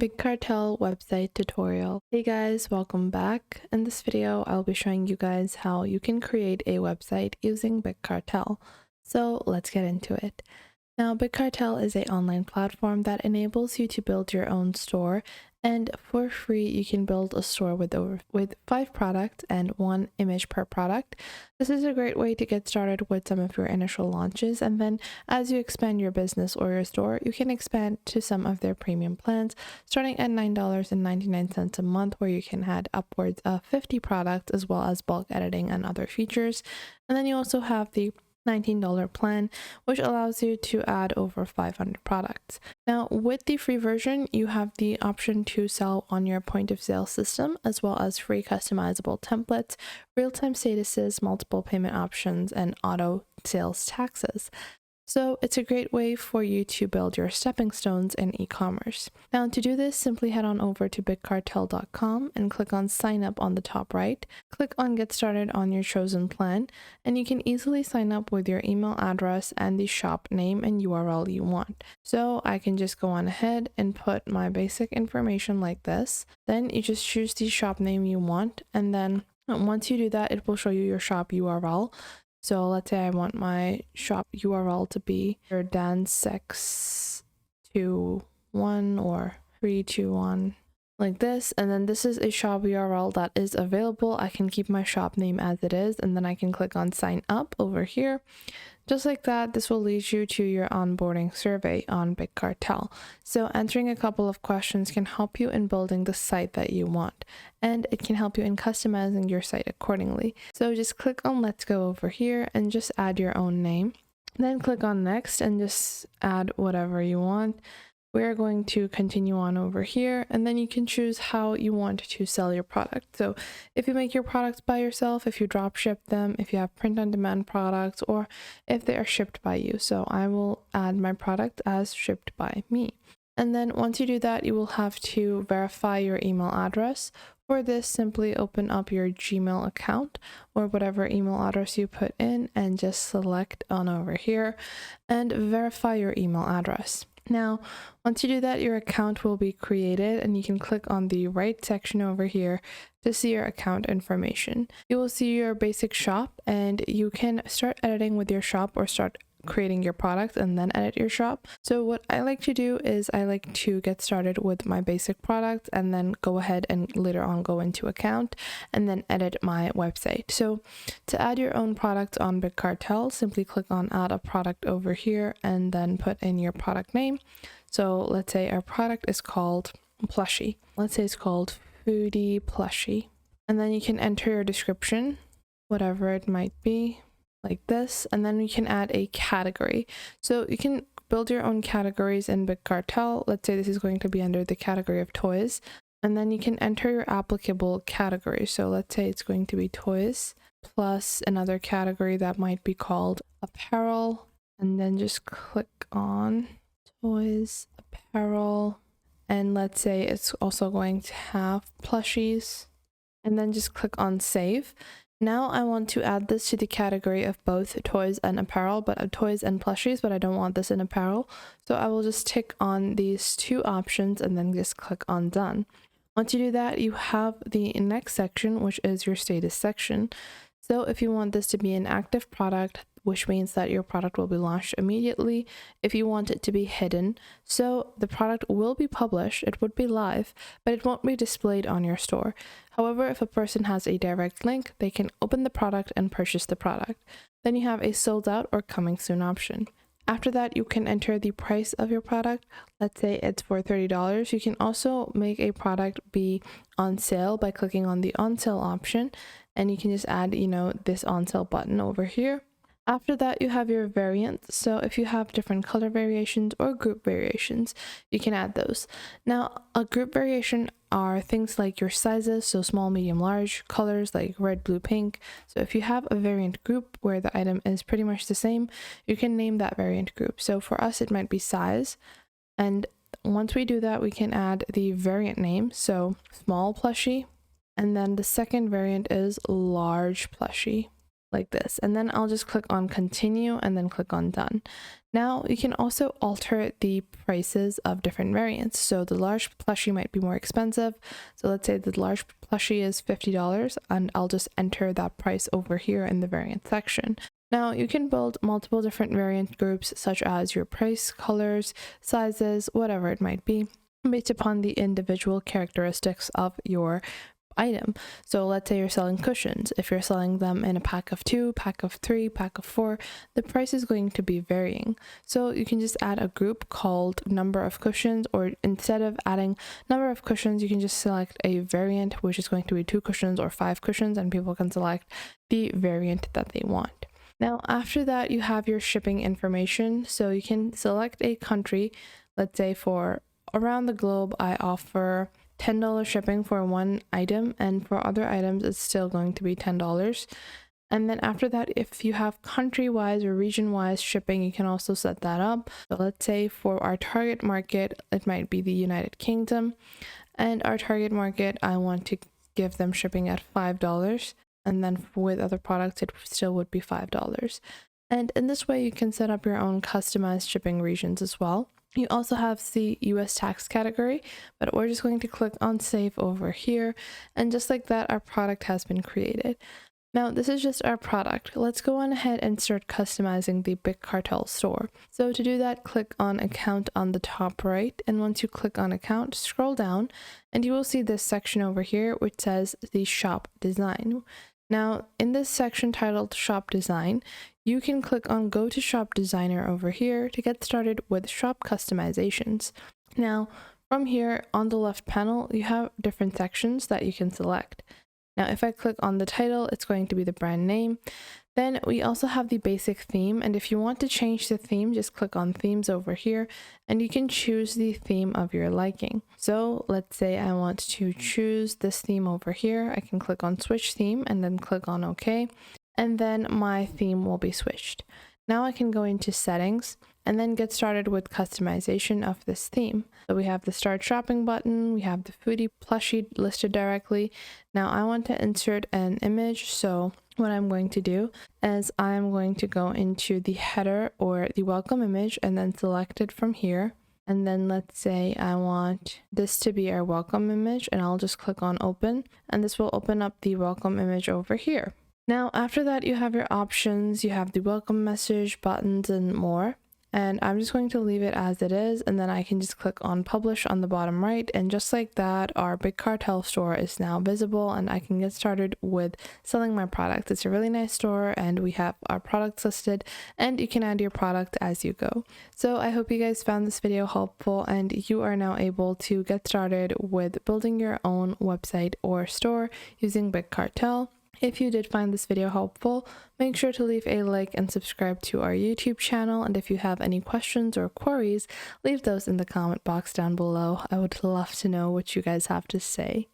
Big Cartel website tutorial. Hey guys, welcome back. In this video, I'll be showing you guys how you can create a website using Big Cartel. So let's get into it. Now, Big Cartel is an online platform that enables you to build your own store, and for free you can build a store with 5 products and 1 image per product. This is a great way to get started with some of your initial launches, and then as you expand your business or your store, you can expand to some of their premium plans starting at $9.99 a month, where you can add upwards of 50 products as well as bulk editing and other features. And then you also have the $19 plan, which allows you to add over 500 products. Now, with the free version, you have the option to sell on your point of sale system, as well as free customizable templates, real-time statuses, multiple payment options, and auto sales taxes. So it's a great way for you to build your stepping stones in e-commerce. Now, to do this, simply head on over to bigcartel.com and click on sign up on the top right. Click on get started on your chosen plan, and you can easily sign up with your email address and the shop name and URL you want. So I can just go on ahead and put my basic information like this. Then you just choose the shop name you want, and then once you do that, it will show you your shop URL. So let's say I want my shop URL to be your dance621 or 321, like this. And then this is a shop URL that is available. I can keep my shop name as it is, and then I can click on sign up over here. Just like that, this will lead you to your onboarding survey on Big Cartel. So answering a couple of questions can help you in building the site that you want, and it can help you in customizing your site accordingly. So just click on let's go over here and just add your own name. Then click on next and just add whatever you want. We're going to continue on over here, and then you can choose how you want to sell your product. So if you make your products by yourself, if you drop ship them, if you have print on demand products, or if they are shipped by you. So I will add my product as shipped by me. And then once you do that, you will have to verify your email address. For this, simply open up your Gmail account or whatever email address you put in, and just select on over here and verify your email address. Now, once you do that, your account will be created, and you can click on the right section over here to see your account information. You will see your basic shop, and you can start editing with your shop or start creating your product and then edit your shop. So what I like to do is I like to get started with my basic product and then go ahead and later on go into account and then edit my website. So to add your own product on Big Cartel, simply click on add a product over here and then put in your product name. So let's say our product is called plushie. Let's say it's called foodie plushie. And then you can enter your description, whatever it might be, like this, and then you can add a category. So you can build your own categories in Big Cartel. Let's say this is going to be under the category of toys, and then you can enter your applicable category. So let's say it's going to be toys plus another category that might be called apparel, and then just click on toys, apparel, and let's say it's also going to have plushies, and then just click on save. Now I want to add this to the category of both toys and apparel, but toys and plushies, but I don't want this in apparel. So I will just tick on these 2 options and then just click on done. Once you do that, you have the next section, which is your status section. So if you want this to be an active product, which means that your product will be launched immediately. If you want it to be hidden, so the product will be published, it would be live, but it won't be displayed on your store. However, if a person has a direct link, they can open the product and purchase the product. Then you have a sold out or coming soon option. After that, you can enter the price of your product. Let's say it's for $30. You can also make a product be on sale by clicking on the on sale option, and you can just add, this on sale button over here. After that, you have your variants. So if you have different color variations or group variations, you can add those. Now, a group variation are things like your sizes, so small, medium, large, colors like red, blue, pink. So if you have a variant group where the item is pretty much the same, you can name that variant group. So for us, it might be size. And once we do that, we can add the variant name. So small plushie. And then the second variant is large plushie. like this, and then I'll just click on continue and then click on done. Now you can also alter the prices of different variants. So the large plushie might be more expensive. So let's say the large plushie is $50 and I'll just enter that price over here in the variant section. Now you can build multiple different variant groups such as your price, colors, sizes, whatever it might be, based upon the individual characteristics of your item. So let's say you're selling cushions. If you're selling them in a pack of 2, pack of 3, pack of 4, the price is going to be varying. So you can just add a group called number of cushions, or instead of adding number of cushions, you can just select a variant, which is going to be 2 cushions or 5 cushions, and people can select the variant that they want. Now, after that, you have your shipping information. So you can select a country. Let's say for around the globe, I offer $10 shipping for one item, and for other items it's still going to be $10. And then after that, if you have country-wise or region-wise shipping, you can also set that up. So let's say for our target market, it might be the United Kingdom, and our target market, I want to give them shipping at $5, and then with other products it still would be $5. And in this way you can set up your own customized shipping regions as well. You also have the US tax category, but we're just going to click on save over here, and just like that, our product has been created. Now this is just our product. Let's go on ahead and start customizing the Big Cartel store. So to do that, click on account on the top right, and once you click on account, scroll down and you will see this section over here which says the shop design. Now in this section titled shop design, you can click on go to shop designer over here to get started with shop customizations. Now from here on the left panel, you have different sections that you can select. Now if I click on the title, it's going to be the brand name. Then we also have the basic theme, and if you want to change the theme, just click on themes over here and you can choose the theme of your liking. So let's say I want to choose this theme over here. I can click on switch theme and then click on OK, and then my theme will be switched. Now I can go into settings and then get started with customization of this theme. So we have the start shopping button, we have the foodie plushie listed directly. Now I want to insert an image, so what I'm going to do is I'm going to go into the header or the welcome image and then select it from here. And then let's say I want this to be our welcome image, and I'll just click on open, and this will open up the welcome image over here. Now after that, you have your options, you have the welcome message, buttons, and more. And I'm just going to leave it as it is, and then I can just click on publish on the bottom right, and just like that, our Big Cartel store is now visible and I can get started with selling my products. It's a really nice store and we have our products listed, and you can add your product as you go. So I hope you guys found this video helpful and you are now able to get started with building your own website or store using Big Cartel. If you did find this video helpful, make sure to leave a like and subscribe to our YouTube channel. And if you have any questions or queries, leave those in the comment box down below. I would love to know what you guys have to say.